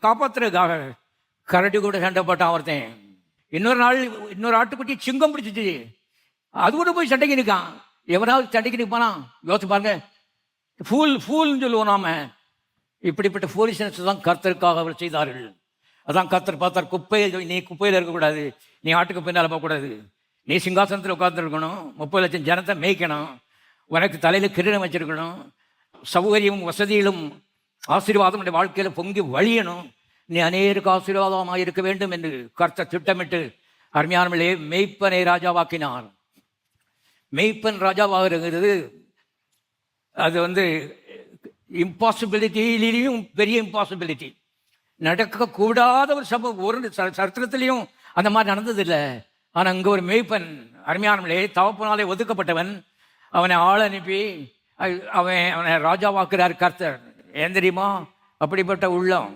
காப்பாத்துறதுக்காக கரடி கூட சண்டை போட்டான் ஒருத்தன். இன்னொரு நாள் இன்னொரு ஆட்டுக்குட்டி சிங்கம் பிடிச்சிச்சு, அது கூட போய் சண்டைக்கு நிற்கான். எவனாவது சண்டைக்கு நிற்பானா? யோசிச்சு பாருங்க. ஃபூல்னு சொல்லுவோம் நாம. இப்படிப்பட்ட ஃபூலிஷ்னஸ் தான் கர்த்தருக்காக அவர் செய்தார்கள். அதான் கர்த்தர் பார்த்தார், நீ குப்பையில் இருக்கக்கூடாது, நீ ஆட்டுக்கு பின்னால் போகக்கூடாது, நீ சிங்காசனத்தில் உட்கார்ந்துருக்கணும், 30 லட்சம் ஜனத்தை மேய்க்கணும், உனக்கு தலையில் கிரீடம் வச்சிருக்கணும், சௌகரியமும் வசதியிலும் ஆசீர்வாதம் உடைய வாழ்க்கையில் பொங்கி வழியணும், நீ அநேருக்கு ஆசீர்வாதமாக இருக்க வேண்டும் என்று கர்த்தர் திட்டமிட்டு அருமையானவர்களே மெய்ப்பனை ராஜாவாக்கினார். மெய்ப்பன் ராஜாவாக இருக்கிறது அது இம்பாசிபிலிட்டியிலையும் பெரிய இம்பாசிபிலிட்டி. நடக்கக்கூடாத ஒரு சம்பவம், ஒரு சரித்திரத்திலையும் அந்த மாதிரி நடந்ததில்லை. ஆனால் இங்கே ஒரு மெய்ப்பன் அருமையானவர்களே தகப்பனாலே ஒதுக்கப்பட்டவன், அவனை ஆள் அனுப்பி அவனை ராஜாவாக்குறார் கர்த்தர். ஏன் தெரியுமா? அப்படிப்பட்ட உள்ளம்